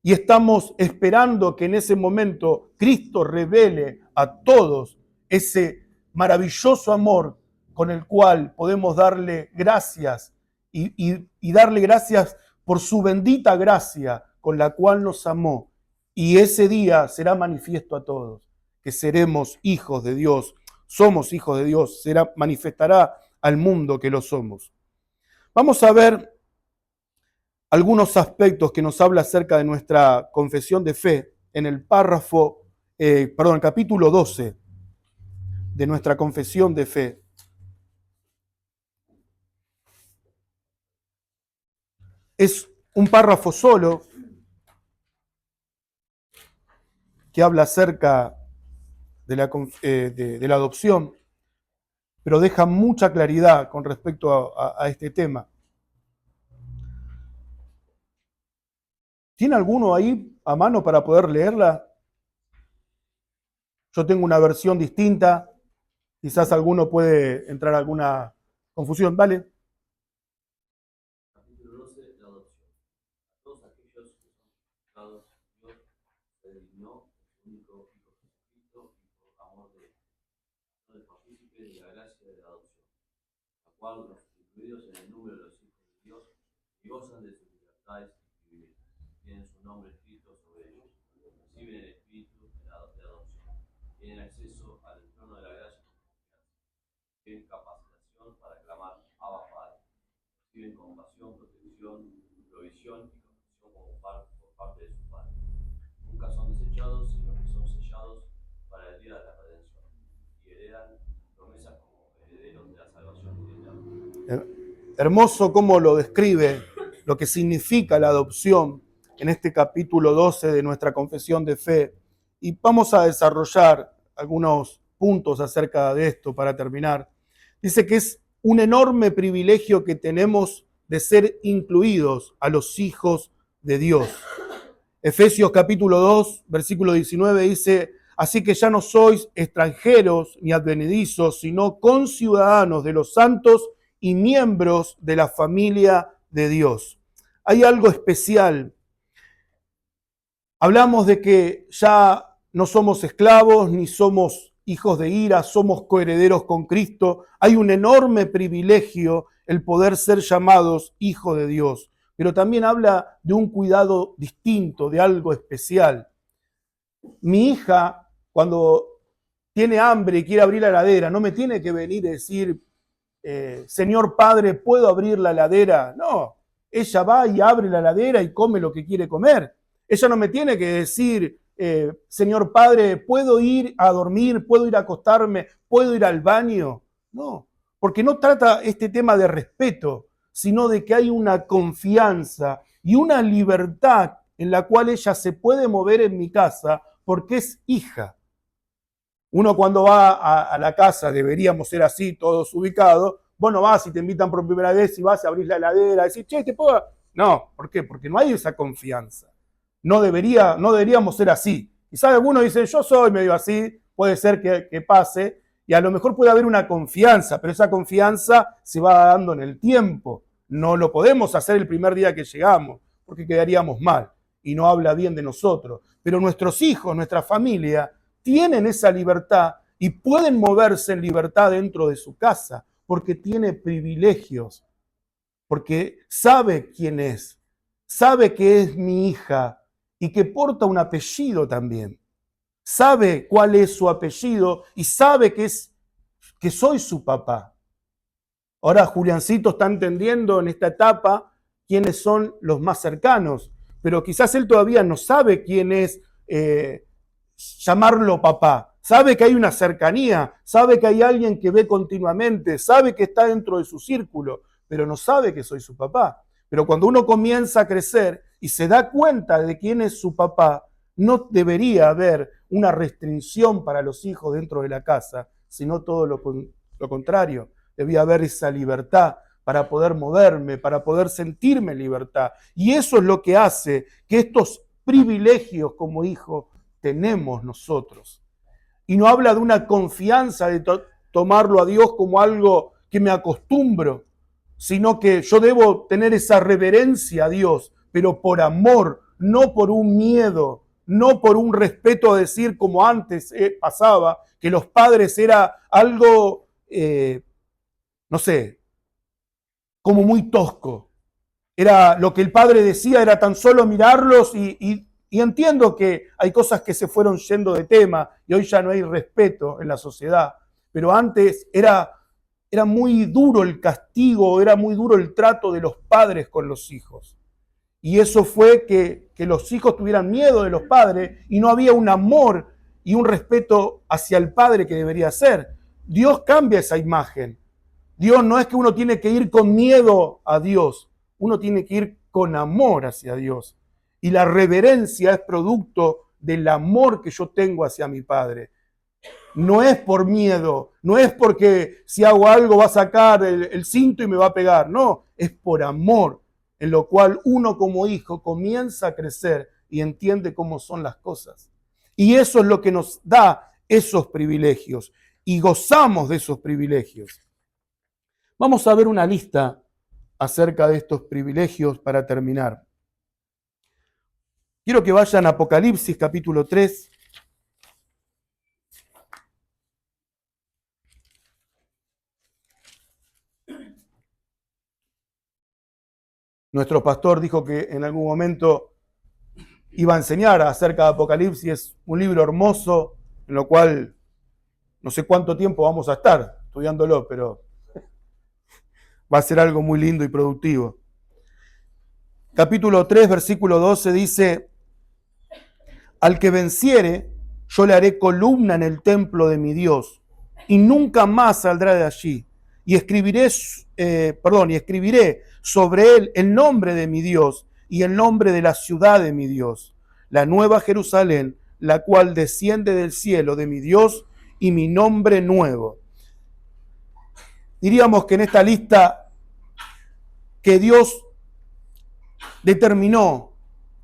Y estamos esperando que en ese momento Cristo revele a todos ese maravilloso amor con el cual podemos darle gracias y darle gracias por su bendita gracia con la cual nos amó. Y ese día será manifiesto a todos, que seremos hijos de Dios, somos hijos de Dios, manifestará al mundo que lo somos. Vamos a ver algunos aspectos que nos habla acerca de nuestra confesión de fe en el capítulo 12 de nuestra confesión de fe. Es un párrafo solo que habla acerca de la adopción, pero deja mucha claridad con respecto a este tema. ¿Tiene alguno ahí a mano para poder leerla? Yo tengo una versión distinta, quizás alguno puede entrar a alguna confusión. ¿Vale? Capítulo 12, la adopción. A todos aquellos que son buscados, Dios se dignó su único Hijo Jesucristo y por amor de él, son el partícipe de la gracia de la adopción, la cual los incluidos en el número de los hijos de Dios y gozan de sus libertades y privilegios, tienen su nombre escrito sobre ellos, reciben el espíritu de adopción, tienen acceso al trono de la gracia con confianza, tienen capacitación para clamar Abba Padre, reciben compasión, protección, provisión y protección por parte de su Padre. Nunca son desechados, sino que son sellados para el día de la redención y heredan promesas como herederos de la salvación eterna. Hermoso cómo lo describe, lo que significa la adopción en este capítulo 12 de nuestra confesión de fe. Y vamos a desarrollar algunos puntos acerca de esto para terminar. Dice que es un enorme privilegio que tenemos de ser incluidos a los hijos de Dios. Efesios capítulo 2, versículo 19 dice: así que ya no sois extranjeros ni advenedizos, sino conciudadanos de los santos y miembros de la familia de Dios. Hay algo especial. Hablamos de que ya no somos esclavos ni somos hijos de ira, somos coherederos con Cristo. Hay un enorme privilegio el poder ser llamados hijos de Dios, pero también habla de un cuidado distinto, de algo especial. Mi hija, cuando tiene hambre y quiere abrir la heladera, no me tiene que venir y decir, señor padre, ¿puedo abrir la heladera? No, ella va y abre la heladera y come lo que quiere comer. Ella no me tiene que decir, señor padre, ¿puedo ir a dormir? ¿Puedo ir a acostarme? ¿Puedo ir al baño? No, porque no trata este tema de respeto, sino de que hay una confianza y una libertad en la cual ella se puede mover en mi casa porque es hija. Uno cuando va a la casa, deberíamos ser así, todos ubicados, vos no vas y te invitan por primera vez y vas a abrir la heladera, decís, che, ¿te puedo? No, ¿por qué? Porque no hay esa confianza. No deberíamos ser así. Quizás algunos dicen, yo soy medio así, puede ser que pase, y a lo mejor puede haber una confianza, pero esa confianza se va dando en el tiempo. No lo podemos hacer el primer día que llegamos, porque quedaríamos mal, y no habla bien de nosotros. Pero nuestros hijos, nuestra familia, tienen esa libertad y pueden moverse en libertad dentro de su casa, porque tiene privilegios, porque sabe quién es, sabe que es mi hija y que porta un apellido también. Sabe cuál es su apellido y sabe que soy su papá. Ahora Juliancito está entendiendo en esta etapa quiénes son los más cercanos, pero quizás él todavía no sabe quién es llamarlo papá. Sabe que hay una cercanía, sabe que hay alguien que ve continuamente, sabe que está dentro de su círculo, pero no sabe que soy su papá. Pero cuando uno comienza a crecer y se da cuenta de quién es su papá, no debería haber una restricción para los hijos dentro de la casa, sino todo lo contrario. Debía haber esa libertad para poder moverme, para poder sentirme en libertad. Y eso es lo que hace que estos privilegios como hijo tenemos nosotros. Y no habla de una confianza de tomarlo a Dios como algo que me acostumbro, sino que yo debo tener esa reverencia a Dios, pero por amor, no por un miedo, no por un respeto a decir como antes pasaba, que los padres era algo, no sé, como muy tosco. Era lo que el padre decía, era tan solo mirarlos y entiendo que hay cosas que se fueron yendo de tema y hoy ya no hay respeto en la sociedad, pero antes era muy duro el castigo, era muy duro el trato de los padres con los hijos. Y eso fue que los hijos tuvieran miedo de los padres y no había un amor y un respeto hacia el padre que debería ser. Dios cambia esa imagen. Dios no es que uno tiene que ir con miedo a Dios, uno tiene que ir con amor hacia Dios. Y la reverencia es producto del amor que yo tengo hacia mi Padre. No es por miedo, no es porque si hago algo va a sacar el cinto y me va a pegar. No, es por amor, en lo cual uno como hijo comienza a crecer y entiende cómo son las cosas. Y eso es lo que nos da esos privilegios y gozamos de esos privilegios. Vamos a ver una lista acerca de estos privilegios para terminar. Quiero que vayan a Apocalipsis capítulo 3. Nuestro pastor dijo que en algún momento iba a enseñar acerca de Apocalipsis. Es un libro hermoso, en lo cual no sé cuánto tiempo vamos a estar estudiándolo, pero va a ser algo muy lindo y productivo. Capítulo 3, versículo 12 dice: al que venciere, yo le haré columna en el templo de mi Dios, y nunca más saldrá de allí. Y escribiré sobre él el nombre de mi Dios y el nombre de la ciudad de mi Dios, la nueva Jerusalén, la cual desciende del cielo de mi Dios, y mi nombre nuevo. diríamos que en esta lista que Dios determinó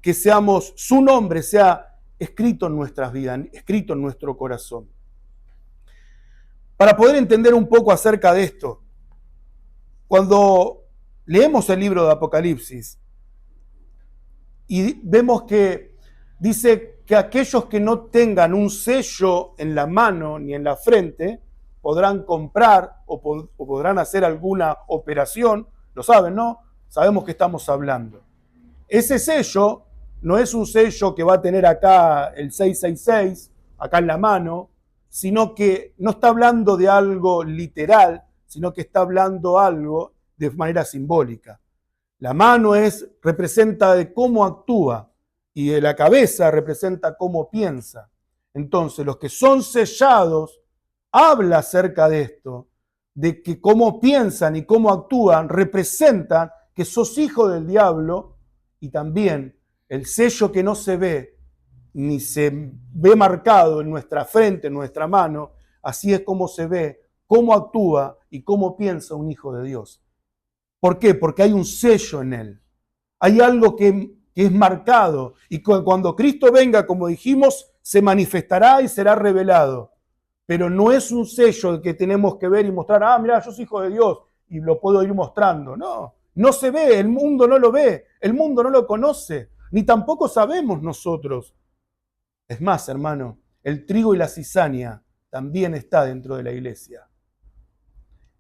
que seamos, su nombre sea escrito en nuestras vidas, escrito en nuestro corazón. Para poder entender un poco acerca de esto, cuando leemos el libro de Apocalipsis y vemos que dice que aquellos que no tengan un sello en la mano ni en la frente podrán comprar o podrán hacer alguna operación, lo saben, ¿no? Sabemos que estamos hablando. Ese sello no es un sello que va a tener acá el 666, acá en la mano, sino que no está hablando de algo literal, sino que está hablando algo de manera simbólica. La mano representa de cómo actúa y de la cabeza representa cómo piensa. Entonces, los que son sellados habla acerca de esto, de que cómo piensan y cómo actúan representan que sos hijo del diablo, y también el sello que no se ve ni se ve marcado en nuestra frente, en nuestra mano, así es como se ve, cómo actúa y cómo piensa un hijo de Dios. ¿Por qué? Porque hay un sello en él. Hay algo que es marcado y cuando Cristo venga, como dijimos, se manifestará y será revelado. Pero no es un sello el que tenemos que ver y mostrar, mira, yo soy hijo de Dios y lo puedo ir mostrando. No, no se ve, el mundo no lo ve, el mundo no lo conoce, ni tampoco sabemos nosotros. Es más, hermano, el trigo y la cizaña también está dentro de la iglesia.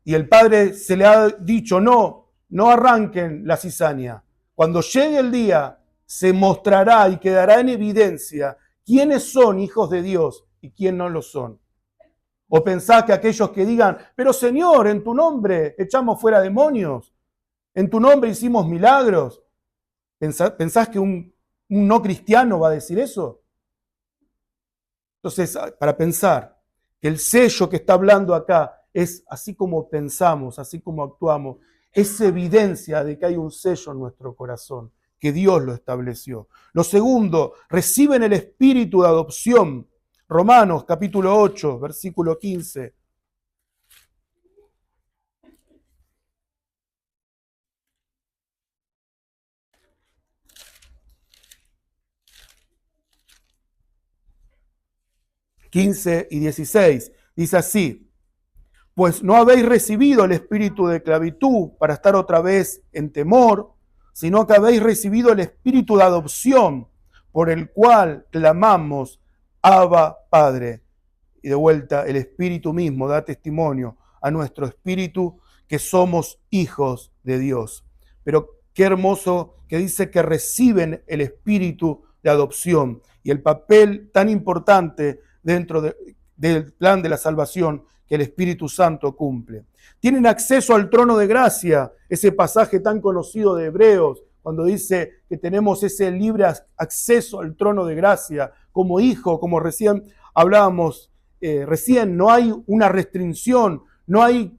Y el Padre se le ha dicho, no arranquen la cizaña. Cuando llegue el día, se mostrará y quedará en evidencia quiénes son hijos de Dios y quiénes no lo son. ¿O pensás que aquellos que digan, pero Señor, en tu nombre echamos fuera demonios, en tu nombre hicimos milagros? ¿Pensás que un no cristiano va a decir eso? Entonces, para pensar que el sello que está hablando acá es así como pensamos, así como actuamos, es evidencia de que hay un sello en nuestro corazón, que Dios lo estableció. Lo segundo, reciben el espíritu de adopción. Romanos capítulo 8, versículo 15. ...15 y 16... dice así: pues no habéis recibido el espíritu de esclavitud para estar otra vez en temor, sino que habéis recibido el espíritu de adopción, por el cual clamamos, Abba, Padre. Y de vuelta, el espíritu mismo da testimonio a nuestro espíritu que somos hijos de Dios. Pero qué hermoso que dice que reciben el espíritu de adopción y el papel tan importante dentro del plan de la salvación que el Espíritu Santo cumple. Tienen acceso al trono de gracia, ese pasaje tan conocido de Hebreos, cuando dice que tenemos ese libre acceso al trono de gracia como hijo, como recién hablábamos, no hay una restricción, no hay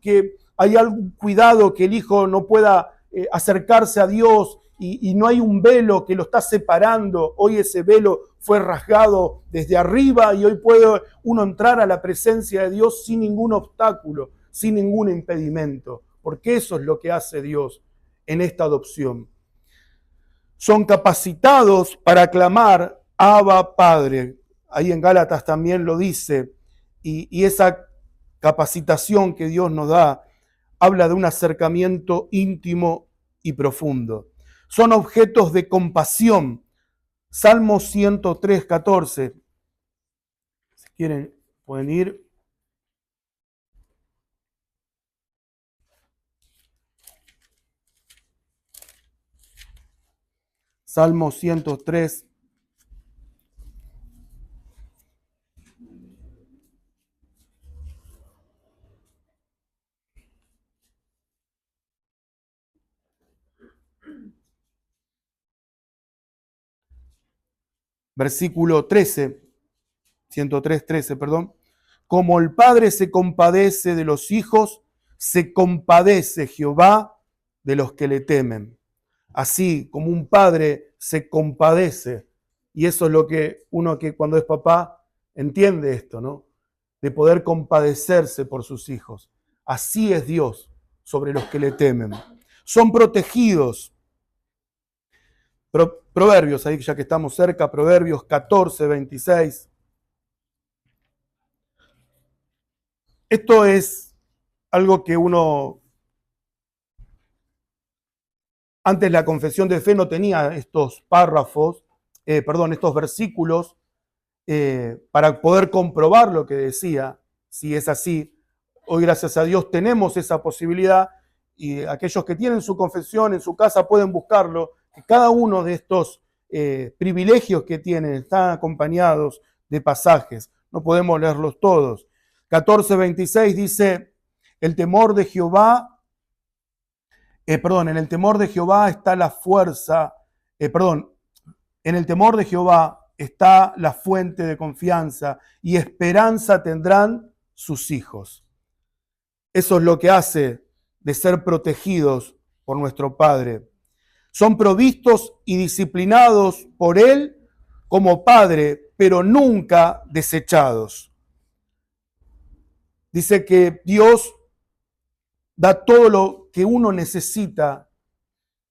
algún cuidado que el hijo no pueda acercarse a Dios y no hay un velo que lo está separando. Hoy ese velo fue rasgado desde arriba y hoy puede uno entrar a la presencia de Dios sin ningún obstáculo, sin ningún impedimento, porque eso es lo que hace Dios en esta adopción. Son capacitados para clamar Abba, Padre. Ahí en Gálatas también lo dice, y esa capacitación que Dios nos da habla de un acercamiento íntimo y profundo. Son objetos de compasión. Salmo 103, 14. Si quieren, pueden ir. Salmo 103. Versículo 13. 103, 13, perdón. Como el Padre se compadece de los hijos, se compadece Jehová de los que le temen. Así como un padre se compadece, y eso es lo que uno que cuando es papá entiende esto, ¿no? De poder compadecerse por sus hijos. Así es Dios. sobre los que le temen. Son protegidos. Proverbios, ahí ya que estamos cerca, Proverbios 14, 26. Esto es algo que uno, antes la confesión de fe no tenía estos párrafos, estos versículos, para poder comprobar lo que decía, si es así. Hoy, gracias a Dios, tenemos esa posibilidad y aquellos que tienen su confesión en su casa pueden buscarlo, que cada uno de estos privilegios que tienen están acompañados de pasajes. No podemos leerlos todos. 14:26 dice, el temor de Jehová, en el temor de Jehová está la fuerza, en el temor de Jehová está la fuente de confianza y esperanza tendrán sus hijos. Eso es lo que hace de ser protegidos por nuestro Padre. Son provistos y disciplinados por Él como Padre, pero nunca desechados. Dice que Dios da todo lo que uno necesita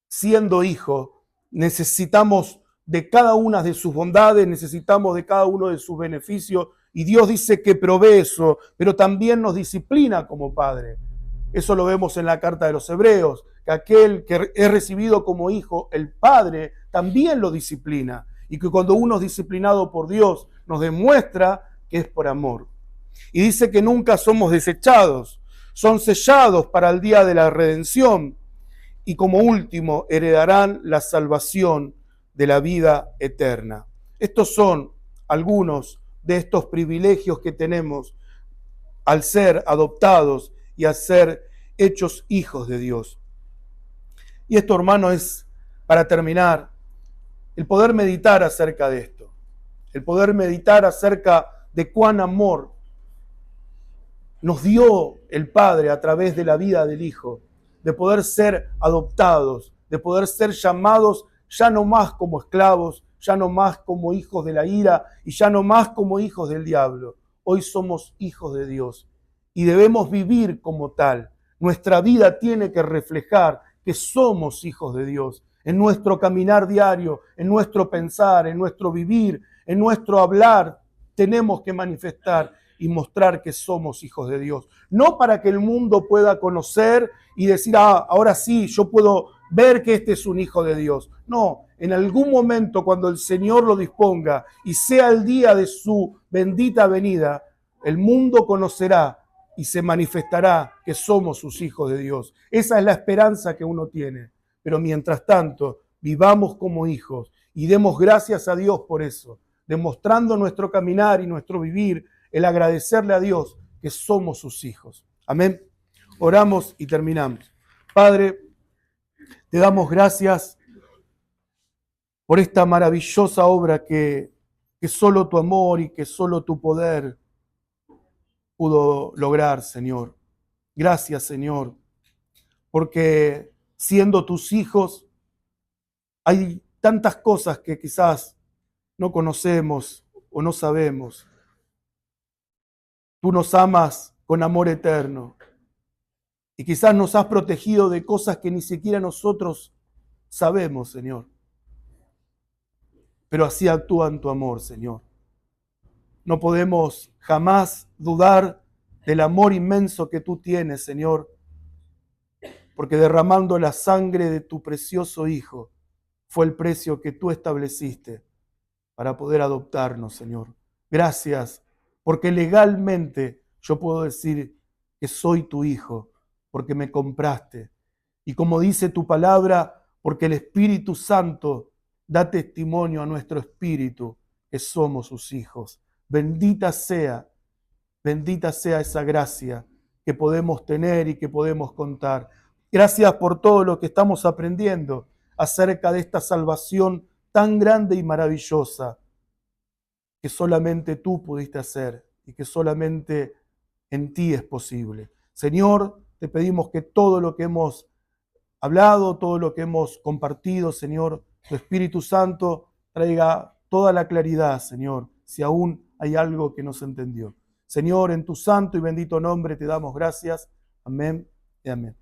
siendo hijo. Necesitamos de cada una de sus bondades, necesitamos de cada uno de sus beneficios, y Dios dice que provee eso, pero también nos disciplina como Padre. Eso lo vemos en la carta de los Hebreos, que aquel que es recibido como hijo, el Padre también lo disciplina, y que cuando uno es disciplinado por Dios, nos demuestra que es por amor. Y dice que nunca somos desechados, son sellados para el día de la redención, y como último heredarán la salvación de la vida eterna. Estos son algunos de estos privilegios que tenemos al ser adoptados y al ser hechos hijos de Dios. Y esto, hermano, es, para terminar, el poder meditar acerca de esto, el poder meditar acerca de cuán amor nos dio el Padre a través de la vida del Hijo, de poder ser adoptados, de poder ser llamados ya no más como esclavos, ya no más como hijos de la ira y ya no más como hijos del diablo. Hoy somos hijos de Dios y debemos vivir como tal. Nuestra vida tiene que reflejar que somos hijos de Dios. En nuestro caminar diario, en nuestro pensar, en nuestro vivir, en nuestro hablar, tenemos que manifestar y mostrar que somos hijos de Dios. No para que el mundo pueda conocer y decir, ahora sí, yo puedo ver que este es un hijo de Dios. No, en algún momento cuando el Señor lo disponga y sea el día de su bendita venida, el mundo conocerá y se manifestará que somos sus hijos de Dios. Esa es la esperanza que uno tiene. Pero mientras tanto, vivamos como hijos y demos gracias a Dios por eso, demostrando nuestro caminar y nuestro vivir, el agradecerle a Dios que somos sus hijos. Amén. Oramos y terminamos. Padre, te damos gracias por esta maravillosa obra que solo tu amor y que solo tu poder pudo lograr, Señor. Gracias, Señor, porque siendo tus hijos hay tantas cosas que quizás no conocemos o no sabemos. Tú nos amas con amor eterno y quizás nos has protegido de cosas que ni siquiera nosotros sabemos, Señor. Pero así actúa en tu amor, Señor. No podemos jamás dudar del amor inmenso que tú tienes, Señor, porque derramando la sangre de tu precioso Hijo fue el precio que tú estableciste para poder adoptarnos, Señor. Gracias, porque legalmente yo puedo decir que soy tu hijo, porque me compraste. Y como dice tu palabra, porque el Espíritu Santo da testimonio a nuestro espíritu que somos sus hijos. Bendita sea esa gracia que podemos tener y que podemos contar. Gracias por todo lo que estamos aprendiendo acerca de esta salvación tan grande y maravillosa que solamente tú pudiste hacer y que solamente en ti es posible. Señor, te pedimos que todo lo que hemos hablado, todo lo que hemos compartido, Señor, tu Espíritu Santo traiga toda la claridad, Señor, si aún hay algo que no se entendió. Señor, en tu santo y bendito nombre te damos gracias. Amén y amén.